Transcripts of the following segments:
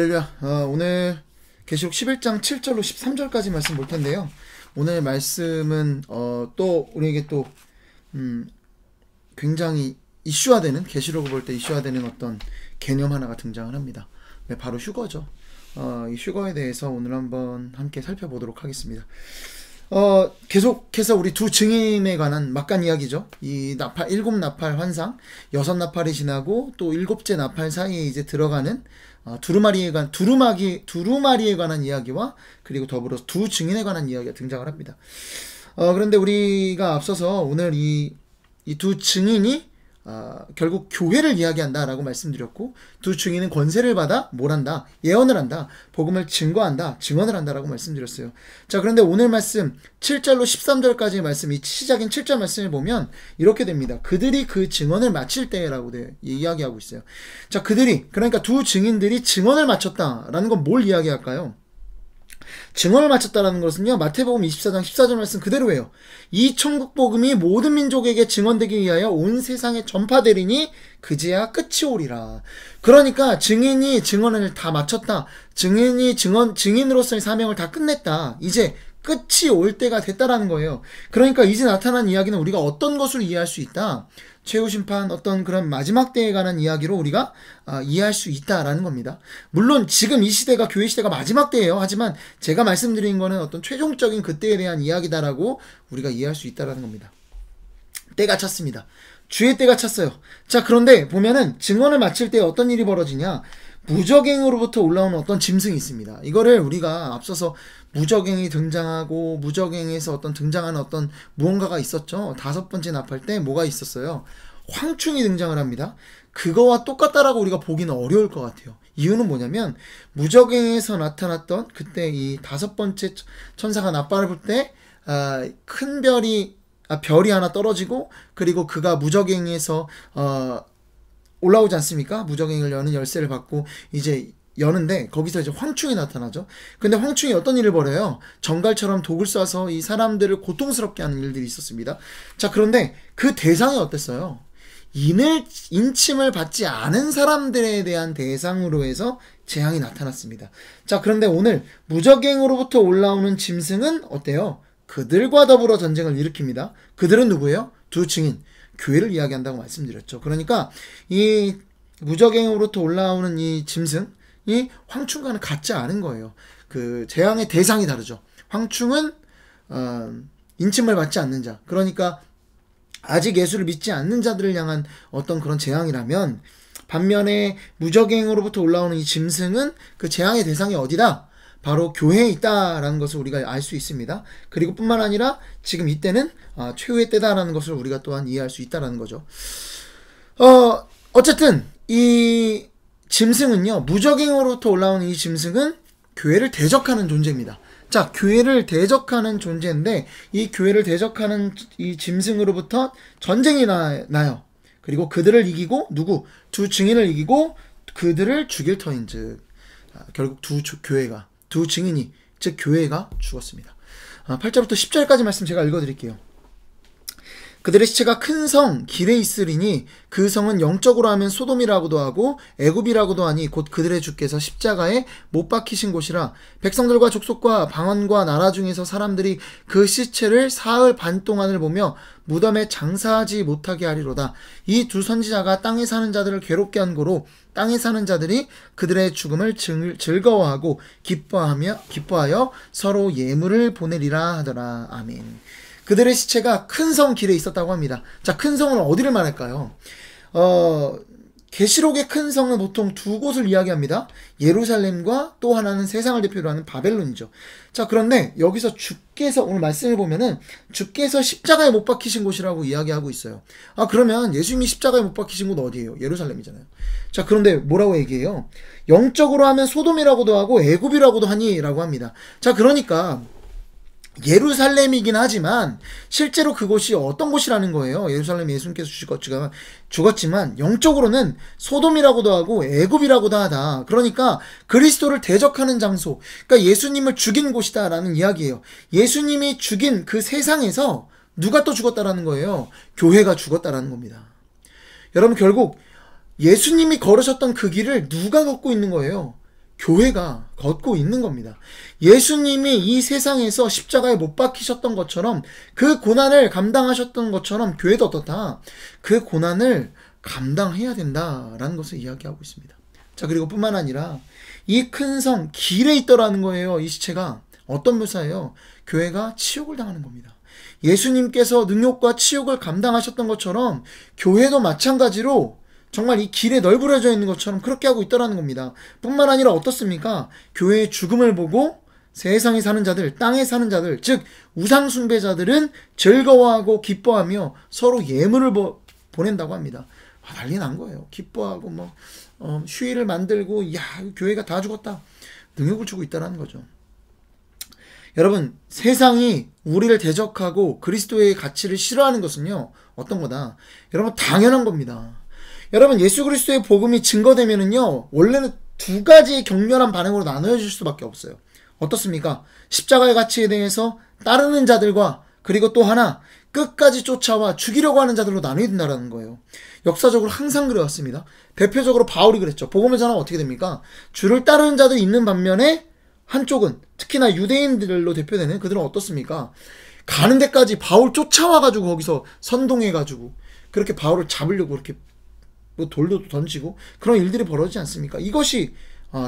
할렐루야. 오늘 계시록 11장 7절로 13절까지 말씀 볼 텐데요. 오늘 말씀은 또 우리에게 또 굉장히 이슈화되는, 계시록을 볼 때 이슈화되는 어떤 개념 하나가 등장을 합니다. 네, 바로 휴거죠. 이 휴거에 대해서 오늘 한번 함께 살펴보도록 하겠습니다. 계속해서 우리 두 증인에 관한 막간 이야기죠. 이 나팔, 7나팔 환상, 6나팔이 지나고 또 7째 나팔 사이에 이제 들어가는 두루마리에 관한 이야기와 그리고 더불어 두 증인에 관한 이야기가 등장을 합니다. 그런데 우리가 앞서서 오늘 이 두 증인이 결국 교회를 이야기한다라고 말씀드렸고, 두 증인은 권세를 받아 뭘 한다? 예언을 한다. 복음을 증거한다. 증언을 한다라고 말씀드렸어요. 자, 그런데 오늘 말씀 7절로 13절까지의 말씀, 이 시작인 7절 말씀을 보면 이렇게 됩니다. 그들이 그 증언을 마칠 때라고 이야기하고 있어요. 자, 그러니까 두 증인들이 증언을 마쳤다라는 건 뭘 이야기할까요? 증언을 마쳤다라는 것은요, 마태복음 24장 14절 말씀 그대로예요. 이 천국 복음이 모든 민족에게 증언되기 위하여 온 세상에 전파되리니 그제야 끝이 오리라. 그러니까 증인이 증언을 다 마쳤다. 증인으로서의 사명을 다 끝냈다. 이제 끝이 올 때가 됐다라는 거예요. 그러니까 이제 나타난 이야기는 우리가 어떤 것으로 이해할 수 있다? 최후심판, 어떤 그런 마지막 때에 관한 이야기로 우리가 이해할 수 있다라는 겁니다. 물론 지금 이 시대가 교회 시대가 마지막 때예요. 하지만 제가 말씀드린 거는 어떤 최종적인 그때에 대한 이야기다라고 우리가 이해할 수 있다라는 겁니다. 때가 찼습니다. 주의 때가 찼어요. 자, 그런데 보면은 증언을 마칠 때 어떤 일이 벌어지냐? 무적행으로부터 올라오는 어떤 짐승이 있습니다. 이거를 우리가 앞서서 무적행이 등장하고 무적행에서 등장하는 어떤 무언가가 있었죠. 5번째 나팔 때 뭐가 있었어요? 황충이 등장을 합니다. 그거와 똑같다라고 우리가 보기는 어려울 것 같아요. 이유는 뭐냐면 무적행에서 나타났던 그때 이 5번째 천사가 나팔을 불 때 큰 별이 하나 떨어지고, 그리고 그가 무적행에서 올라오지 않습니까? 무적행을 여는 열쇠를 받고 이제 여는데 거기서 이제 황충이 나타나죠. 근데 황충이 어떤 일을 벌여요? 정갈처럼 독을 쏴서 이 사람들을 고통스럽게 하는 일들이 있었습니다. 자, 그런데 그 대상이 어땠어요? 인침을 받지 않은 사람들에 대한 대상으로 해서 재앙이 나타났습니다. 자, 그런데 오늘 무적행으로부터 올라오는 짐승은 어때요? 그들과 더불어 전쟁을 일으킵니다. 그들은 누구예요? 두 증인, 교회를 이야기한다고 말씀드렸죠. 그러니까 이 무적행으로부터 올라오는 이 짐승이 황충과는 같지 않은 거예요. 그 재앙의 대상이 다르죠. 황충은 인침을 받지 않는 자, 그러니까 아직 예수를 믿지 않는 자들을 향한 어떤 그런 재앙이라면, 반면에 무적행으로부터 올라오는 이 짐승은 그 재앙의 대상이 어디다? 바로 교회에 있다라는 것을 우리가 알 수 있습니다. 그리고 뿐만 아니라 지금 이때는 최후의 때다라는 것을 우리가 또한 이해할 수 있다라는 거죠. 어쨌든 이 짐승은요, 무적행으로부터 올라오는 이 짐승은 교회를 대적하는 존재입니다. 자, 교회를 대적하는 존재인데, 이 교회를 대적하는 이 짐승으로부터 전쟁이 나요. 그리고 그들을 이기고, 두 증인을 이기고 그들을 죽일 터인즉 결국 두 증인이, 즉 교회가 죽었습니다. 8절부터 10절까지 말씀 제가 읽어드릴게요. 그들의 시체가 큰 성 길에 있으리니 그 성은 영적으로 하면 소돔이라고도 하고 애굽이라고도 하니 곧 그들의 주께서 십자가에 못 박히신 곳이라. 백성들과 족속과 방언과 나라 중에서 사람들이 그 시체를 사흘 반 동안을 보며 무덤에 장사하지 못하게 하리로다. 이 두 선지자가 땅에 사는 자들을 괴롭게 한 고로 땅에 사는 자들이 그들의 죽음을 즐거워하고 기뻐하여 서로 예물을 보내리라 하더라. 아멘. 그들의 시체가 큰 성 길에 있었다고 합니다. 자, 큰 성은 어디를 말할까요? 계시록의 큰 성은 보통 두 곳을 이야기합니다. 예루살렘과 또 하나는 세상을 대표로 하는 바벨론이죠. 자, 그런데 여기서 주께서, 오늘 말씀을 보면은 주께서 십자가에 못 박히신 곳이라고 이야기하고 있어요. 그러면 예수님이 십자가에 못 박히신 곳 어디예요? 예루살렘이잖아요. 자, 그런데 뭐라고 얘기해요? 영적으로 하면 소돔이라고도 하고 애굽이라고도 하니 라고 합니다. 자, 그러니까 예루살렘이긴 하지만 실제로 그곳이 어떤 곳이라는 거예요. 예루살렘에 예수님께서 죽었지만 영적으로는 소돔이라고도 하고 애굽이라고도 하다. 그러니까 그리스도를 대적하는 장소, 그러니까 예수님을 죽인 곳이다 라는 이야기예요. 예수님이 죽인 그 세상에서 누가 또 죽었다라는 거예요? 교회가 죽었다라는 겁니다. 여러분, 결국 예수님이 걸으셨던 그 길을 누가 걷고 있는 거예요? 교회가 걷고 있는 겁니다. 예수님이 이 세상에서 십자가에 못 박히셨던 것처럼 그 고난을 감당하셨던 것처럼 교회도 어떻다? 그 고난을 감당해야 된다라는 것을 이야기하고 있습니다. 자, 그리고 뿐만 아니라 이 큰 성 길에 있더라는 거예요. 이 시체가 어떤 묘사예요? 교회가 치욕을 당하는 겁니다. 예수님께서 능욕과 치욕을 감당하셨던 것처럼 교회도 마찬가지로 정말 이 길에 널브러져 있는 것처럼 그렇게 하고 있더라는 겁니다. 뿐만 아니라 어떻습니까? 교회의 죽음을 보고 세상에 사는 자들, 땅에 사는 자들, 즉 우상 숭배자들은 즐거워하고 기뻐하며 서로 예물을 보낸다고 합니다. 난리 난 거예요. 기뻐하고 휴일을 만들고 야, 교회가 다 죽었다. 능욕을 주고 있다는 거죠. 여러분, 세상이 우리를 대적하고 그리스도의 가치를 싫어하는 것은요, 어떤 거다? 여러분, 당연한 겁니다. 여러분, 예수 그리스도의 복음이 증거되면은요, 원래는 두 가지의 격렬한 반응으로 나눠질 수밖에 없어요. 어떻습니까? 십자가의 가치에 대해서 따르는 자들과 그리고 또 하나 끝까지 쫓아와 죽이려고 하는 자들로 나눠진다는 거예요. 역사적으로 항상 그래왔습니다. 대표적으로 바울이 그랬죠. 복음을 전하면 어떻게 됩니까? 주를 따르는 자들이 있는 반면에 한쪽은 특히나 유대인들로 대표되는 그들은 어떻습니까? 가는 데까지 바울 쫓아와가지고 거기서 선동해가지고 그렇게 바울을 잡으려고 그렇게 돌도 던지고 그런 일들이 벌어지지 않습니까? 이것이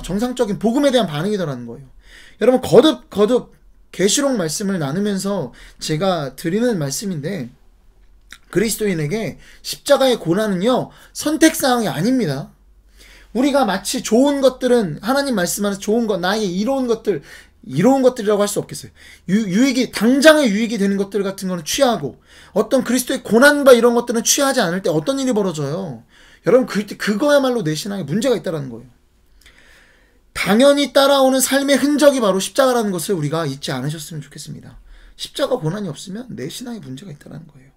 정상적인 복음에 대한 반응이더라는 거예요. 여러분, 거듭 계시록 말씀을 나누면서 제가 드리는 말씀인데, 그리스도인에게 십자가의 고난은요, 선택사항이 아닙니다. 우리가 마치 좋은 것들은, 하나님 말씀하는 좋은 것, 나에게 이로운 것들이라고 할 수 없겠어요. 당장의 유익이 되는 것들 같은 거는 취하고, 어떤 그리스도의 고난과 이런 것들은 취하지 않을 때 어떤 일이 벌어져요? 여러분, 그거야말로 내 신앙에 문제가 있다는 거예요. 당연히 따라오는 삶의 흔적이 바로 십자가라는 것을 우리가 잊지 않으셨으면 좋겠습니다. 십자가 고난이 없으면 내 신앙에 문제가 있다는 거예요.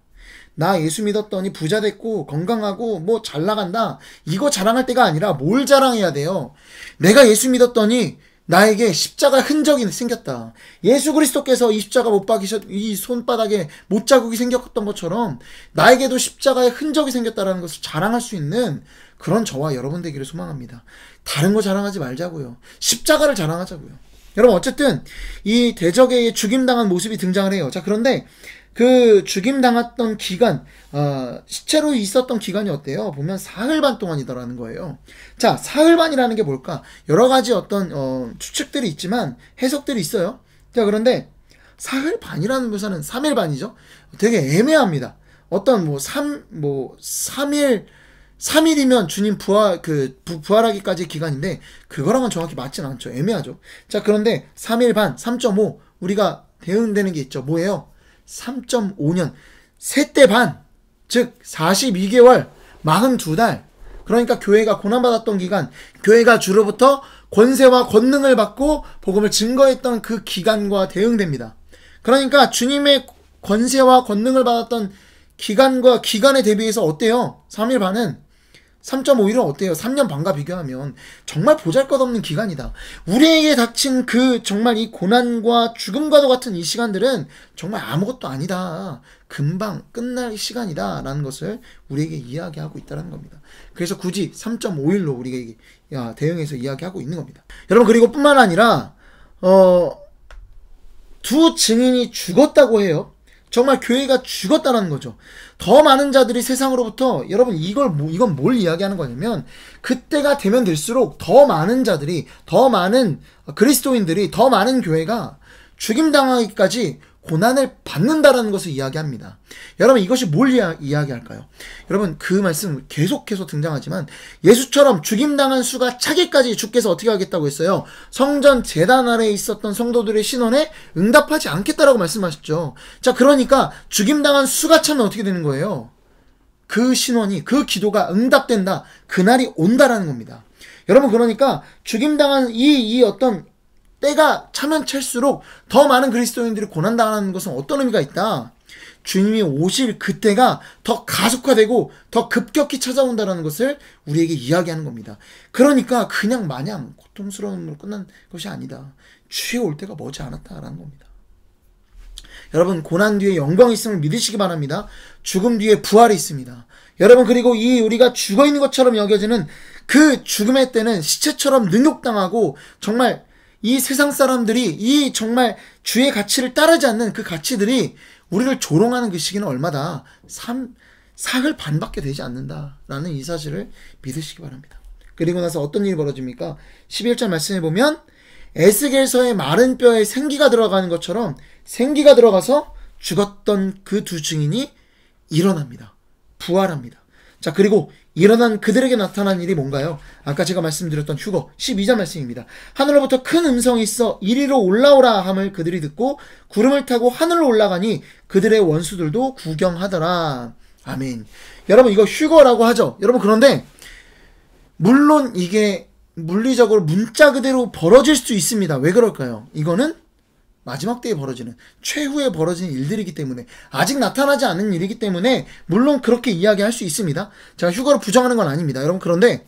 나 예수 믿었더니 부자 됐고 건강하고 잘 나간다, 이거 자랑할 때가 아니라 뭘 자랑해야 돼요? 내가 예수 믿었더니 나에게 십자가 흔적이 생겼다. 예수 그리스도께서 이 십자가 못 박이셨, 이 손바닥에 못자국이 생겼던 것처럼 나에게도 십자가의 흔적이 생겼다라는 것을 자랑할 수 있는 그런 저와 여러분 되기를 소망합니다. 다른 거 자랑하지 말자고요. 십자가를 자랑하자고요. 여러분, 어쨌든 이 대적의 죽임당한 모습이 등장을 해요. 자, 그런데 그 죽임당했던 기간, 시체로 있었던 기간이 어때요? 보면 사흘 반 동안이더라는 거예요. 자, 사흘 반이라는 게 뭘까? 여러 가지 어떤 추측들이 있지만 해석들이 있어요. 자, 그런데 사흘 반이라는 묘사는 3일 반이죠. 되게 애매합니다. 어떤 3일이면 주님 부활하기까지의 기간인데 그거랑은 정확히 맞진 않죠. 애매하죠. 자, 그런데 3일 반, 3.5 우리가 대응되는 게 있죠. 뭐예요? 3.5년, 셋대 반, 즉 42개월, 42달. 그러니까 교회가 고난받았던 기간, 교회가 주로부터 권세와 권능을 받고 복음을 증거했던 그 기간과 대응됩니다. 그러니까 주님의 권세와 권능을 받았던 기간과 기간에 대비해서 어때요? 3일 반은 3.5일은 어때요? 3년 반과 비교하면 정말 보잘것없는 기간이다. 우리에게 닥친 정말 이 고난과 죽음과도 같은 이 시간들은 정말 아무것도 아니다. 금방 끝날 시간이다. 라는 것을 우리에게 이야기하고 있다는 겁니다. 그래서 굳이 3.5일로 우리에게 대응해서 이야기하고 있는 겁니다. 여러분, 그리고 뿐만 아니라 두 증인이 죽었다고 해요. 정말 교회가 죽었다는 거죠. 더 많은 자들이 세상으로부터, 여러분, 이건 뭘 이야기하는 거냐면, 그때가 되면 될수록 더 많은 자들이, 더 많은 그리스도인들이, 더 많은 교회가 죽임당하기까지 고난을 받는다라는 것을 이야기합니다. 여러분, 이것이 뭘 이야기할까요? 여러분, 그 말씀 계속해서 등장하지만 예수처럼 죽임당한 수가 차기까지 주께서 어떻게 하겠다고 했어요? 성전 제단 아래에 있었던 성도들의 신원에 응답하지 않겠다라고 말씀하셨죠. 자, 그러니까 죽임당한 수가 차면 어떻게 되는 거예요? 그 신원이, 그 기도가 응답된다. 그날이 온다라는 겁니다. 여러분, 그러니까 죽임당한 이 어떤 때가 차면 찰수록 더 많은 그리스도인들이 고난당하는 것은 어떤 의미가 있다? 주님이 오실 그때가 더 가속화되고 더 급격히 찾아온다는 것을 우리에게 이야기하는 겁니다. 그러니까 그냥 마냥 고통스러움으로 끝난 것이 아니다. 주의 올 때가 머지 않았다라는 겁니다. 여러분, 고난 뒤에 영광이 있음을 믿으시기 바랍니다. 죽음 뒤에 부활이 있습니다. 여러분, 그리고 우리가 죽어있는 것처럼 여겨지는 그 죽음의 때는 시체처럼 능욕당하고 정말 이 세상 사람들이 이 정말 주의 가치를 따르지 않는 그 가치들이 우리를 조롱하는 그 시기는 얼마다 삭을 반밖에 되지 않는다라는 이 사실을 믿으시기 바랍니다. 그리고 나서 어떤 일이 벌어집니까? 11절 말씀해 보면 에스겔서의 마른 뼈에 생기가 들어가는 것처럼 생기가 들어가서 죽었던 그 두 증인이 일어납니다. 부활합니다. 자, 그리고 일어난 그들에게 나타난 일이 뭔가요? 아까 제가 말씀드렸던 휴거 12절 말씀입니다. 하늘로부터 큰 음성이 있어 이리로 올라오라 함을 그들이 듣고 구름을 타고 하늘로 올라가니 그들의 원수들도 구경하더라. 아멘. 여러분, 이거 휴거라고 하죠. 여러분, 그런데 물론 이게 물리적으로 문자 그대로 벌어질 수 있습니다. 왜 그럴까요? 이거는 마지막 때에 벌어지는, 최후에 벌어지는 일들이기 때문에, 아직 나타나지 않은 일이기 때문에 물론 그렇게 이야기할 수 있습니다. 제가 휴거를 부정하는 건 아닙니다. 여러분, 그런데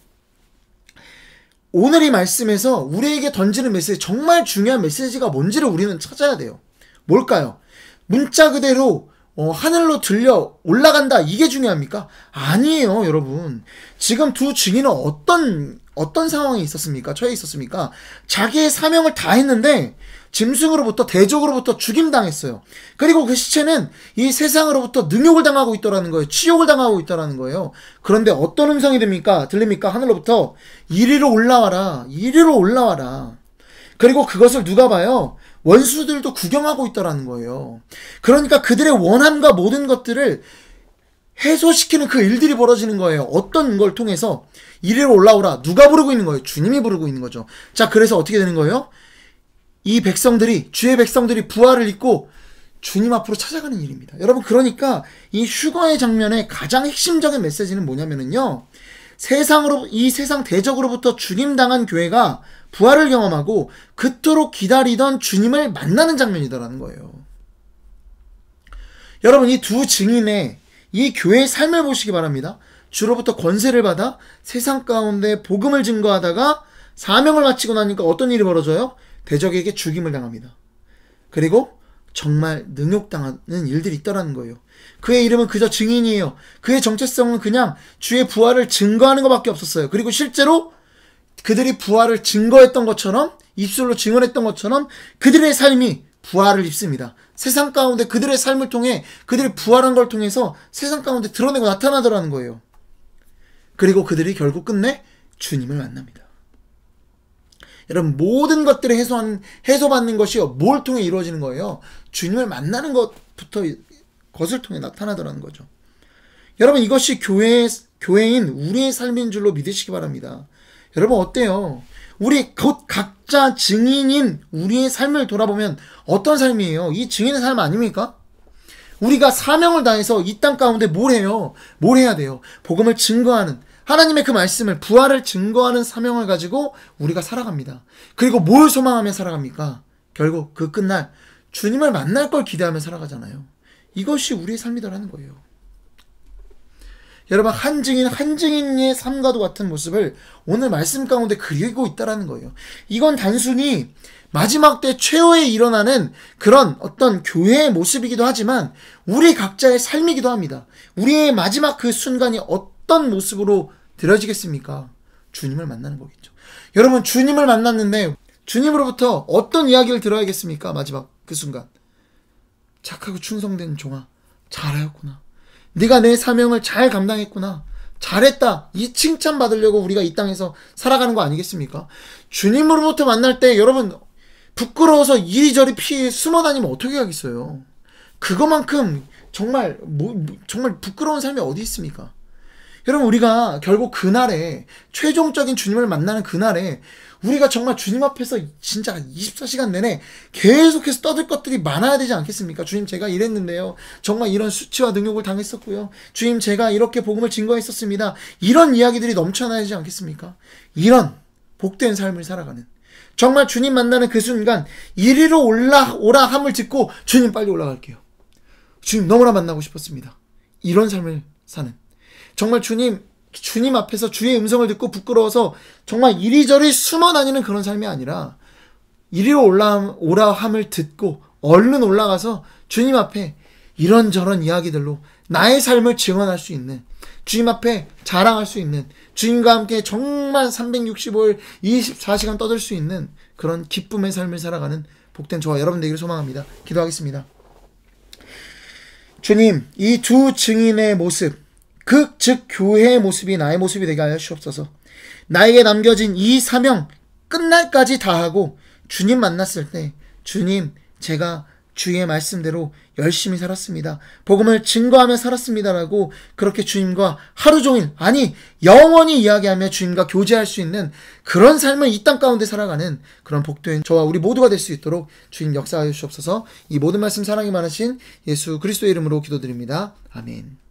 오늘 이 말씀에서 우리에게 던지는 메시지, 정말 중요한 메시지가 뭔지를 우리는 찾아야 돼요. 뭘까요? 문자 그대로 하늘로 들려 올라간다, 이게 중요합니까? 아니에요, 여러분. 지금 두 증인은 어떤 상황에 있었습니까? 처해 있었습니까? 자기의 사명을 다 했는데 짐승으로부터, 대적으로부터 죽임당했어요. 그리고 그 시체는 이 세상으로부터 능욕을 당하고 있더라는 거예요. 치욕을 당하고 있더라는 거예요. 그런데 어떤 음성이 들립니까? 하늘로부터 이리로 올라와라, 이리로 올라와라. 그리고 그것을 누가 봐요? 원수들도 구경하고 있더라는 거예요. 그러니까 그들의 원함과 모든 것들을 해소시키는 그 일들이 벌어지는 거예요. 어떤 걸 통해서? 이리로 올라오라. 누가 부르고 있는 거예요? 주님이 부르고 있는 거죠. 자, 그래서 어떻게 되는 거예요? 이 백성들이, 주의 백성들이 부활을 입고 주님 앞으로 찾아가는 일입니다. 여러분, 그러니까 이 휴거의 장면의 가장 핵심적인 메시지는 뭐냐면요, 이 세상 대적으로부터 죽임당한 교회가 부활을 경험하고 그토록 기다리던 주님을 만나는 장면이더라는 거예요. 여러분, 이 두 증인의 이 교회의 삶을 보시기 바랍니다. 주로부터 권세를 받아 세상 가운데 복음을 증거하다가 사명을 마치고 나니까 어떤 일이 벌어져요? 대적에게 죽임을 당합니다. 그리고 정말 능욕당하는 일들이 있다라는 거예요. 그의 이름은 그저 증인이에요. 그의 정체성은 그냥 주의 부활을 증거하는 것밖에 없었어요. 그리고 실제로 그들이 부활을 증거했던 것처럼, 입술로 증언했던 것처럼 그들의 삶이 부활을 입습니다. 세상 가운데 그들의 삶을 통해, 그들이 부활한 걸 통해서 세상 가운데 드러내고 나타나더라는 거예요. 그리고 그들이 결국 끝내 주님을 만납니다. 여러분, 모든 것들을 해소받는 것이 뭘 통해 이루어지는 거예요? 주님을 만나는 것을 통해 나타나더라는 거죠. 여러분, 이것이 교회인 우리의 삶인 줄로 믿으시기 바랍니다. 여러분, 어때요? 우리 곧 각자 증인인 우리의 삶을 돌아보면 어떤 삶이에요? 이 증인의 삶 아닙니까? 우리가 사명을 다해서 이 땅 가운데 뭘 해요? 뭘 해야 돼요? 복음을 증거하는, 하나님의 그 말씀을, 부활을 증거하는 사명을 가지고 우리가 살아갑니다. 그리고 뭘 소망하며 살아갑니까? 결국 그 끝날 주님을 만날 걸 기대하며 살아가잖아요. 이것이 우리의 삶이더라는 거예요. 여러분, 한 증인의 삶과도 같은 모습을 오늘 말씀 가운데 그리고 있다라는 거예요. 이건 단순히 마지막 때 최후에 일어나는 그런 어떤 교회의 모습이기도 하지만 우리 각자의 삶이기도 합니다. 우리의 마지막 그 순간이 어떤 모습으로 들어지겠습니까? 주님을 만나는 거겠죠. 여러분, 주님을 만났는데 주님으로부터 어떤 이야기를 들어야겠습니까? 마지막 그 순간. 착하고 충성된 종아, 잘하였구나. 네가 내 사명을 잘 감당했구나. 잘했다. 이 칭찬 받으려고 우리가 이 땅에서 살아가는 거 아니겠습니까? 주님으로부터 만날 때 여러분, 부끄러워서 이리저리 피해 숨어 다니면 어떻게 하겠어요? 그거만큼 정말 부끄러운 삶이 어디 있습니까? 여러분, 우리가 결국 그날에, 최종적인 주님을 만나는 그날에 우리가 정말 주님 앞에서 진짜 24시간 내내 계속해서 떠들 것들이 많아야 되지 않겠습니까? 주님, 제가 이랬는데요, 정말 이런 수치와 능욕을 당했었고요, 주님, 제가 이렇게 복음을 증거했었습니다, 이런 이야기들이 넘쳐나야 되지 않겠습니까? 이런 복된 삶을 살아가는, 정말 주님 만나는 그 순간 이리로 올라오라 함을 듣고 주님, 빨리 올라갈게요, 주님 너무나 만나고 싶었습니다, 이런 삶을 사는, 정말 주님 앞에서 주의 음성을 듣고 부끄러워서 정말 이리저리 숨어 다니는 그런 삶이 아니라 이리로 오라 함을 듣고 얼른 올라가서 주님 앞에 이런저런 이야기들로 나의 삶을 증언할 수 있는, 주님 앞에 자랑할 수 있는, 주님과 함께 정말 365일 24시간 떠들 수 있는 그런 기쁨의 삶을 살아가는 복된 저와 여러분 되기를 소망합니다. 기도하겠습니다. 주님, 이 두 증인의 모습, 즉 교회의 모습이 나의 모습이 되게 하여 주옵소서. 나에게 남겨진 이 사명 끝날까지 다하고 주님 만났을 때, 주님, 제가 주의 말씀대로 열심히 살았습니다, 복음을 증거하며 살았습니다라고 그렇게 주님과 하루 종일, 아니 영원히 이야기하며 주님과 교제할 수 있는 그런 삶을 이 땅 가운데 살아가는 그런 복된 저와 우리 모두가 될 수 있도록 주님 역사하여 주옵소서. 이 모든 말씀 사랑이 많으신 예수 그리스도의 이름으로 기도드립니다. 아멘.